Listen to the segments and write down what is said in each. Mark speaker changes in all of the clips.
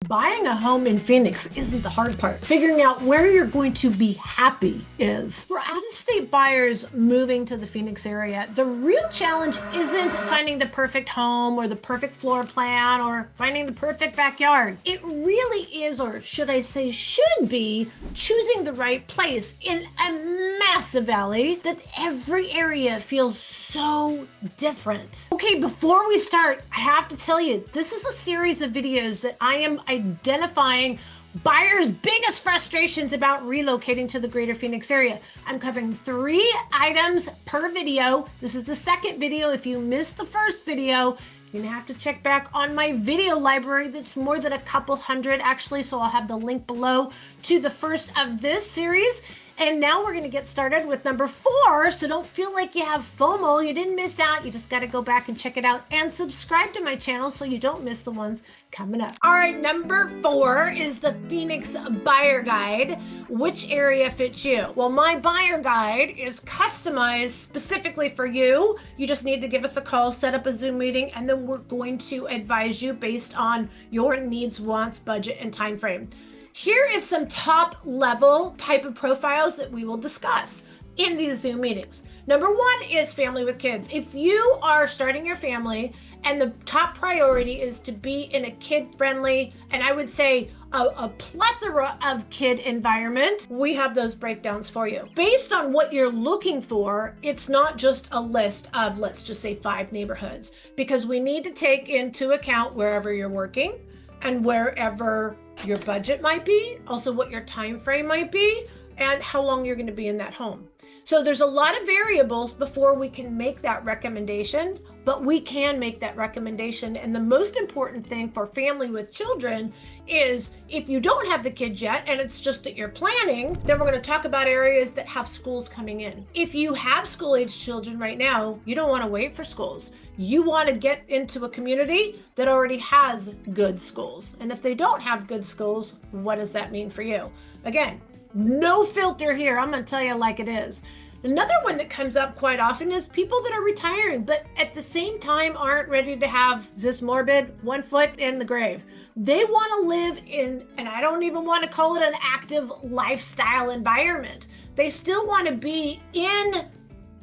Speaker 1: Buying a home in Phoenix isn't the hard part. Figuring out where you're going to be happy is. For out-of-state buyers moving to the Phoenix area, the real challenge isn't finding the perfect home or the perfect floor plan or finding the perfect backyard. It really is, or should I say should be, choosing the right place in a massive valley that every area feels so different. Okay, before we start, I have to tell you, this is a series of videos that I am identifying buyers' biggest frustrations about relocating to the greater Phoenix area. I'm covering 3 items per video. This is the second video. If you missed the first video, you're gonna have to check back on my video library. That's more than a couple hundred actually, so I'll have the link below to the first of this series. And now we're gonna get started with number 4, so don't feel like you have FOMO, you didn't miss out, you just gotta go back and check it out and subscribe to my channel so you don't miss the ones coming up. All right, number 4 is the Phoenix Buyer Guide. Which area fits you? Well, my buyer guide is customized specifically for you. You just need to give us a call, set up a Zoom meeting, and then we're going to advise you based on your needs, wants, budget, and time frame. Here is some top level type of profiles that we will discuss in these Zoom meetings. Number 1 is family with kids. If you are starting your family and the top priority is to be in a kid-friendly, and I would say a plethora of kid environment, we have those breakdowns for you. Based on what you're looking for, it's not just a list of, let's just say 5 neighborhoods, because we need to take into account wherever you're working and wherever your budget might be, also what your time frame might be, and how long you're going to be in that home. So there's a lot of variables before we can make that recommendation, but we can make that recommendation. And the most important thing for family with children is if you don't have the kids yet and it's just that you're planning, then we're going to talk about areas that have schools coming in. If you have school-age children right now, you don't want to wait for schools. You want to get into a community that already has good schools. And if they don't have good schools, what does that mean for you? Again, no filter here. I'm going to tell you like it is. Another one that comes up quite often is people that are retiring, but at the same time aren't ready to have this morbid 1 foot in the grave. They want to live in, and I don't even want to call it an active lifestyle environment. They still want to be in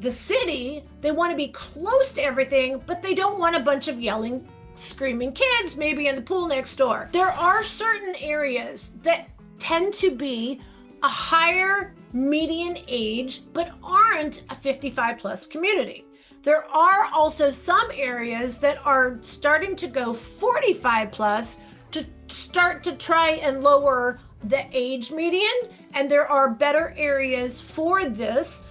Speaker 1: the city. They want to be close to everything, but they don't want a bunch of yelling, screaming kids maybe in the pool next door. There are certain areas that tend to be a higher median age, but aren't a 55 plus community. There are also some areas that are starting to go 45 plus to start to try and lower the age median. And there are better areas for this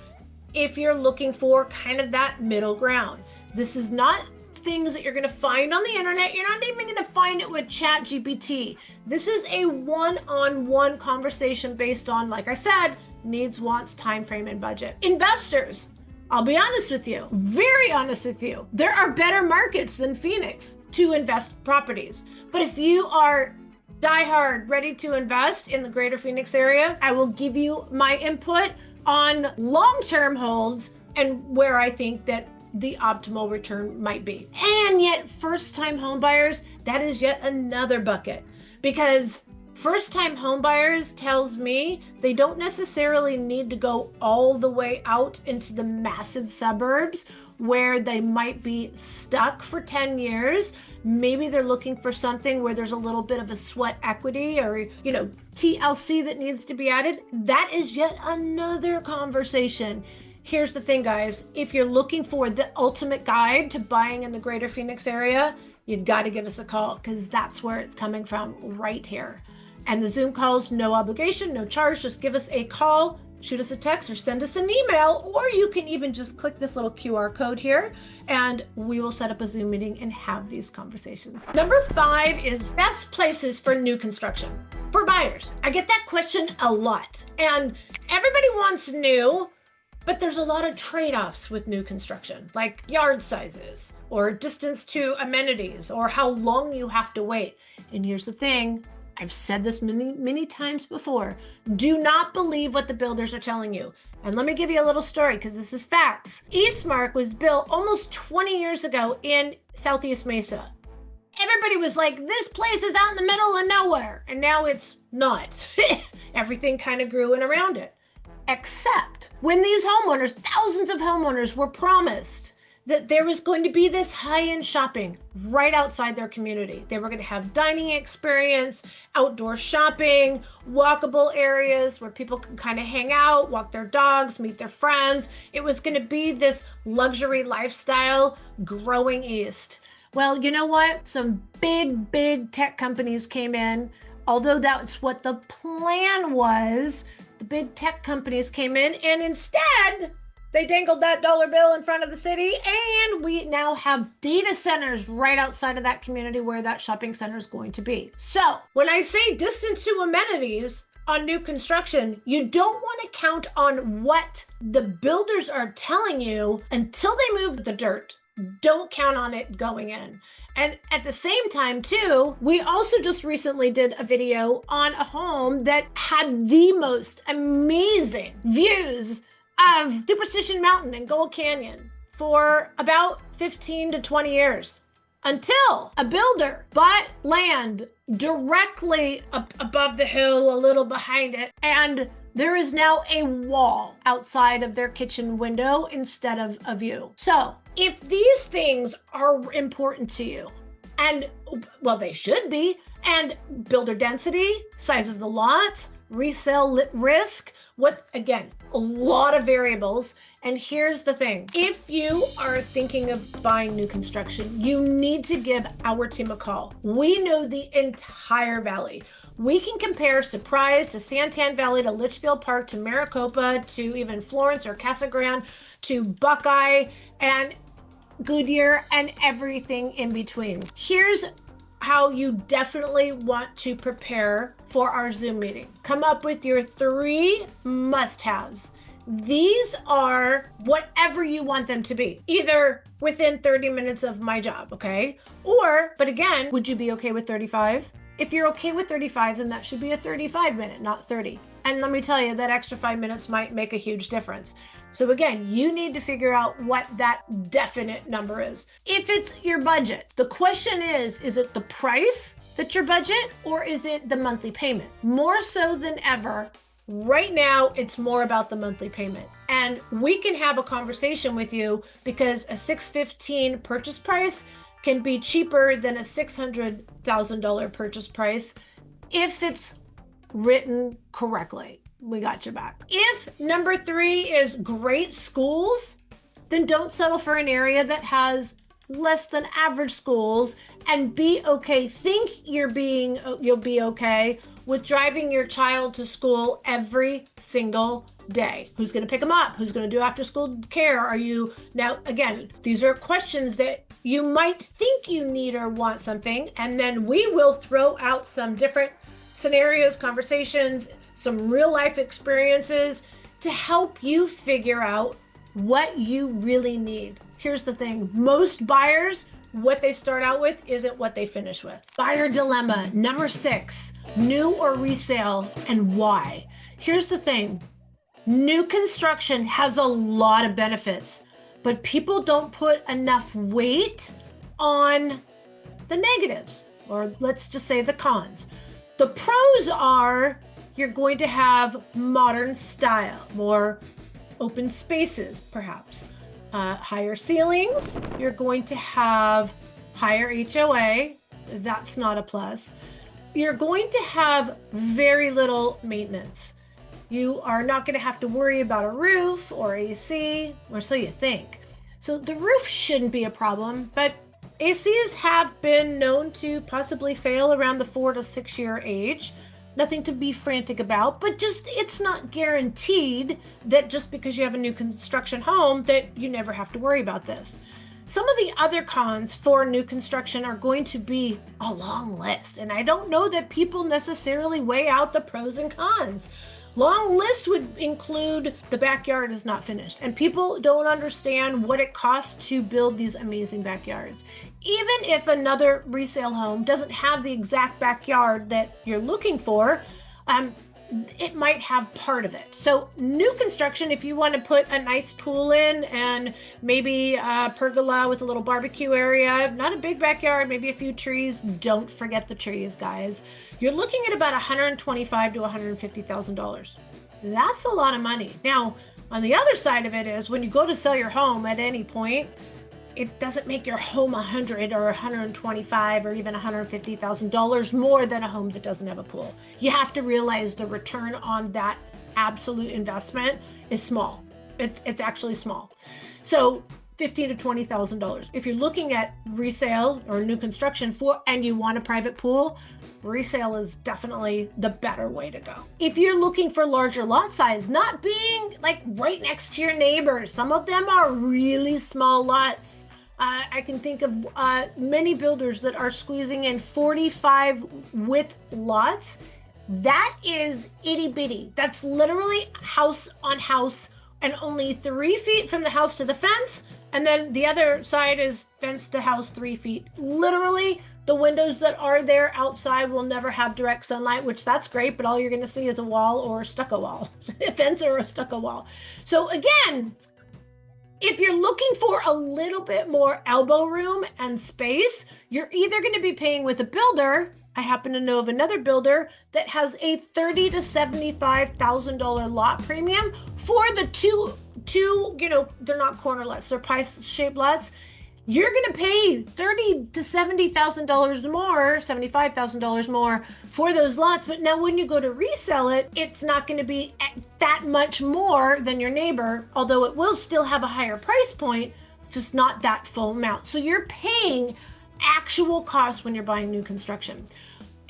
Speaker 1: if you're looking for kind of that middle ground. This is not things that you're going to find on the internet. You're not even going to find it with ChatGPT. This is a one-on-one conversation based on, like I said, needs, wants, time frame, and budget. Investors, I'll be honest with you, very honest with you, there are better markets than Phoenix to invest properties. But if you are diehard, ready to invest in the greater Phoenix area, I will give you my input on long-term holds and where I think that the optimal return might be. And yet first-time home buyers, that is yet another bucket, because first-time home buyers tells me they don't necessarily need to go all the way out into the massive suburbs where they might be stuck for 10 years. Maybe they're looking for something where there's a little bit of a sweat equity or, TLC that needs to be added. That is yet another conversation. Here's the thing, guys. If you're looking for the ultimate guide to buying in the greater Phoenix area, you've got to give us a call, because that's where it's coming from right here. And the Zoom calls, no obligation, no charge. Just give us a call, shoot us a text, or send us an email, or you can even just click this little QR code here and we will set up a Zoom meeting and have these conversations. Number 5 is best places for new construction for buyers. I get that question a lot, and everybody wants new, but there's a lot of trade-offs with new construction, like yard sizes or distance to amenities or how long you have to wait. And here's the thing, I've said this many times before. Do not believe what the builders are telling you. And let me give you a little story, because this is facts. Eastmark was built almost 20 years ago in Southeast Mesa. everybody was like, this place is out in the middle of nowhere. And now it's not. Everything kind of grew in around it. Except when these homeowners, thousands of homeowners, were promised that there was going to be this high-end shopping right outside their community. They were going to have dining experience, outdoor shopping, walkable areas where people can kind of hang out, walk their dogs, meet their friends. It was going to be this luxury lifestyle growing east. Well, you know what? Some big tech companies came in. Although that's what the plan was, the big tech companies came in and instead they dangled that dollar bill in front of the city, and we now have data centers right outside of that community where that shopping center is going to be. So when I say distance to amenities on new construction, you don't want to count on what the builders are telling you until they move the dirt. Don't count on it going in. And at the same time, too, we also just recently did a video on a home that had the most amazing views of Superstition Mountain and Gold Canyon for about 15 to 20 years until a builder bought land directly up above the hill, a little behind it, and there is now a wall outside of their kitchen window instead of a view. So if these things are important to you, and well, they should be, and builder density, size of the lots, resale risk, again, a lot of variables. And here's the thing. If you are thinking of buying new construction, you need to give our team a call. We know the entire valley. We can compare Surprise to Santan Valley to Litchfield Park to Maricopa to even Florence or Casa Grande to Buckeye and Goodyear and everything in between. Here's how you definitely want to prepare for our Zoom meeting. Come up with your 3 must-haves. These are whatever you want them to be, either within 30 minutes of my job, okay? But again, would you be okay with 35? If you're okay with 35, then that should be a 35-minute, not 30. And let me tell you, that extra 5 minutes might make a huge difference. So again, you need to figure out what that definite number is. If it's your budget, the question is it the price that's your budget or is it the monthly payment? More so than ever, right now, it's more about the monthly payment. And we can have a conversation with you because a $615 purchase price can be cheaper than a $600,000 purchase price if it's written correctly. We got your back. If number 3 is great schools, then don't settle for an area that has less than average schools and be okay. Think you'll be okay with driving your child to school every single day. Who's going to pick them up? Who's going to do after school care? Are you now, again, these are questions that you might think you need or want something, and then we will throw out some different scenarios, conversations, some real life experiences to help you figure out what you really need. Here's the thing. Most buyers, what they start out with isn't what they finish with. Buyer dilemma, number 6, new or resale and why. Here's the thing. New construction has a lot of benefits, but people don't put enough weight on the negatives, or let's just say the cons. The pros are you're going to have modern style, more open spaces, perhaps, higher ceilings. You're going to have higher HOA. That's not a plus. You're going to have very little maintenance. You are not going to have to worry about a roof or AC, or so you think. So the roof shouldn't be a problem, but ACs have been known to possibly fail around the 4 to 6 year age. Nothing to be frantic about, but just it's not guaranteed that just because you have a new construction home that you never have to worry about this. Some of the other cons for new construction are going to be a long list, and I don't know that people necessarily weigh out the pros and cons. Long list would include the backyard is not finished, and people don't understand what it costs to build these amazing backyards. Even if another resale home doesn't have the exact backyard that you're looking for, it might have part of it. So new construction, if you want to put a nice pool in and maybe a pergola with a little barbecue area, not a big backyard, maybe a few trees. Don't forget the trees, guys. You're looking at about $125,000 to $150,000. That's a lot of money. Now, on the other side of it is when you go to sell your home at any point, it doesn't make your home 100 or 125 or even $150,000 more than a home that doesn't have a pool. You have to realize the return on that absolute investment is small. It's actually small. So $15,000 to $20,000. If you're looking at resale or new construction for and you want a private pool, resale is definitely the better way to go. If you're looking for larger lot size, not being like right next to your neighbors, some of them are really small lots. I can think of many builders that are squeezing in 45 width lots. That is itty bitty. That's literally house on house and only 3 feet from the house to the fence. And then the other side is fence to house 3 feet. Literally, the windows that are there outside will never have direct sunlight, which that's great, but all you're going to see is a wall or a stucco wall, a fence or a stucco wall. So again, if you're looking for a little bit more elbow room and space, you're either going to be paying with a builder. I happen to know of another builder that has a $30,000 to $75,000 lot premium for the two, they're not corner lots, they're pie-shaped lots. You're going to pay $30,000 to $70,000 more, $75,000 more for those lots. But now when you go to resell it, it's not going to be that much more than your neighbor, although it will still have a higher price point, just not that full amount. So you're paying actual costs when you're buying new construction.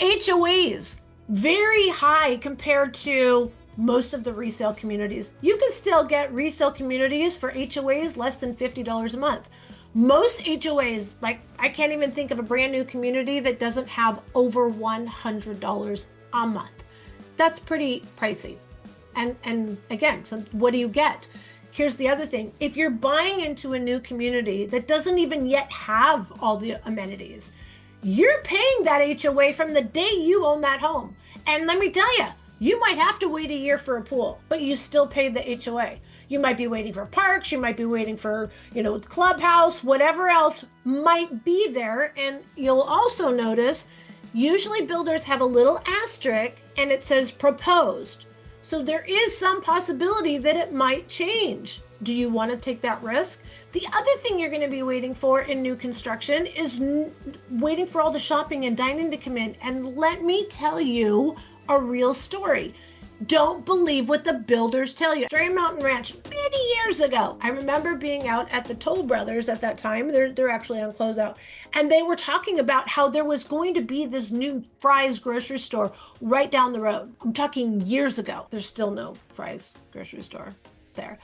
Speaker 1: HOAs, very high compared to most of the resale communities. You can still get resale communities for HOAs less than $50 a month. Most HOAs, like I can't even think of a brand new community that doesn't have over $100 a month. That's pretty pricey. And again, so what do you get? Here's the other thing. If you're buying into a new community that doesn't even yet have all the amenities, you're paying that HOA from the day you own that home. And let me tell you, you might have to wait a year for a pool, but you still paid the HOA. You might be waiting for parks, you might be waiting for, clubhouse, whatever else might be there. And you'll also notice, usually builders have a little asterisk and it says proposed. So there is some possibility that it might change. Do you want to take that risk? The other thing you're going to be waiting for in new construction is waiting for all the shopping and dining to come in. And let me tell you a real story. Don't believe what the builders tell you. Stray Mountain Ranch, many years ago, I remember being out at the Toll Brothers at that time. They're actually on closeout. And they were talking about how there was going to be this new Fry's grocery store right down the road. I'm talking years ago. There's still no Fry's grocery store there.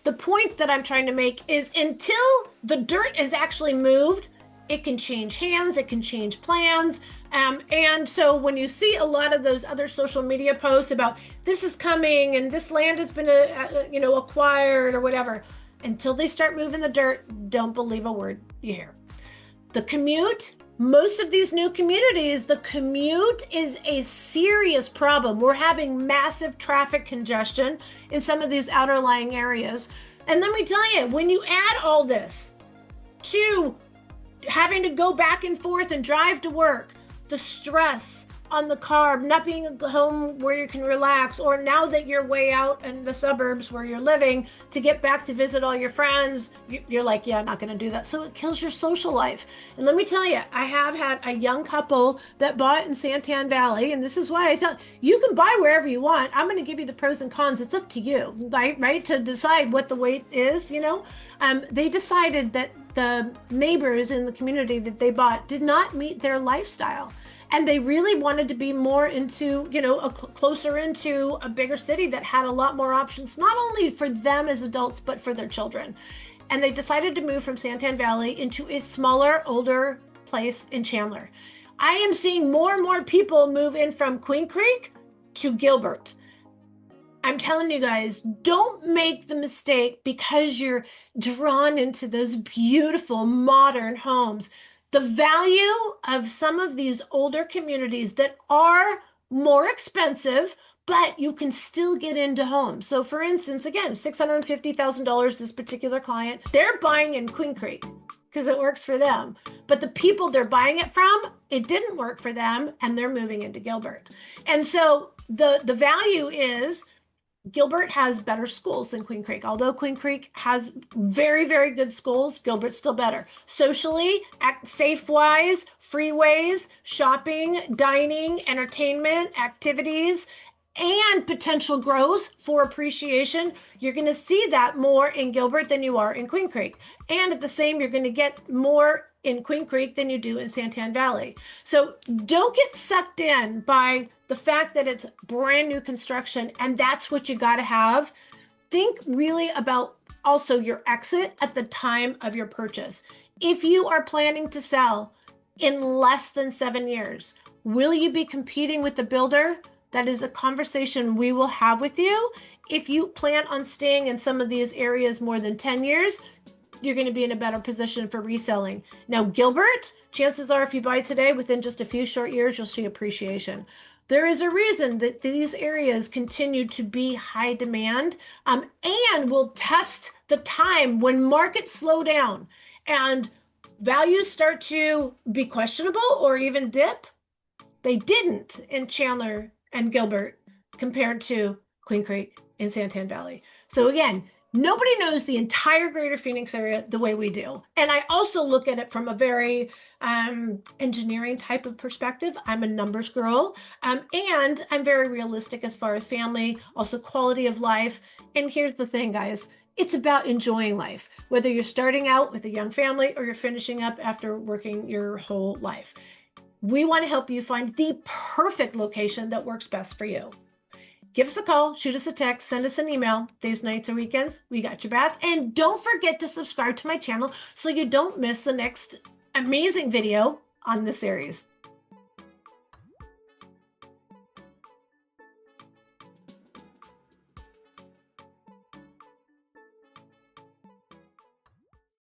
Speaker 1: The point that I'm trying to make is until the dirt is actually moved, it can change hands, it can change plans. And so when you see a lot of those other social media posts about this is coming and this land has been acquired or whatever, until they start moving the dirt, don't believe a word you hear. The commute, most of these new communities, the commute is a serious problem. We're having massive traffic congestion in some of these outer lying areas. And let me tell you, when you add all this to having to go back and forth and drive to work, the stress on the car, not being at home where you can relax, or now that you're way out in the suburbs where you're living to get back to visit all your friends, you're like, yeah, I'm not going to do that. So it kills your social life. And let me tell you, I have had a young couple that bought in Santan Valley, and this is why I tell you can buy wherever you want. I'm going to give you the pros and cons. It's up to you, right? To decide what the weight is, They decided that the neighbors in the community that they bought did not meet their lifestyle. And they really wanted to be more into, closer into a bigger city that had a lot more options, not only for them as adults, but for their children. And they decided to move from Santan Valley into a smaller, older place in Chandler. I am seeing more and more people move in from Queen Creek to Gilbert. I'm telling you guys, don't make the mistake because you're drawn into those beautiful modern homes. The value of some of these older communities that are more expensive, but you can still get into homes. So for instance, again, $650,000, this particular client, they're buying in Queen Creek because it works for them. But the people they're buying it from, it didn't work for them, and they're moving into Gilbert. And so the value is Gilbert has better schools than Queen Creek. Although Queen Creek has very, very good schools, Gilbert's still better. Socially, safe-wise, freeways, shopping, dining, entertainment, activities, and potential growth for appreciation. You're going to see that more in Gilbert than you are in Queen Creek. And at the same, you're going to get more in Queen Creek than you do in Santan Valley. So don't get sucked in by the fact that it's brand new construction and that's what you got to have. Think really about also your exit at the time of your purchase. If you are planning to sell in less than 7 years, will you be competing with the builder? That is a conversation we will have with you. If you plan on staying in some of these areas more than 10 years, you're going to be in a better position for reselling. Now, Gilbert, chances are if you buy today, within just a few short years, you'll see appreciation. There is a reason that these areas continue to be high demand, and will test the time when markets slow down and values start to be questionable or even dip. They didn't in Chandler and Gilbert compared to Queen Creek and Santan Valley. So again, nobody knows the entire greater Phoenix area the way we do. And I also look at it from a very engineering type of perspective. I'm a numbers girl, and I'm very realistic as far as family, also quality of life. And here's the thing, guys. It's about enjoying life, whether you're starting out with a young family or you're finishing up after working your whole life. We want to help you find the perfect location that works best for you. Give us a call, shoot us a text, send us an email. Days, nights, or weekends, we got your back. And don't forget to subscribe to my channel so you don't miss the next amazing video on this series.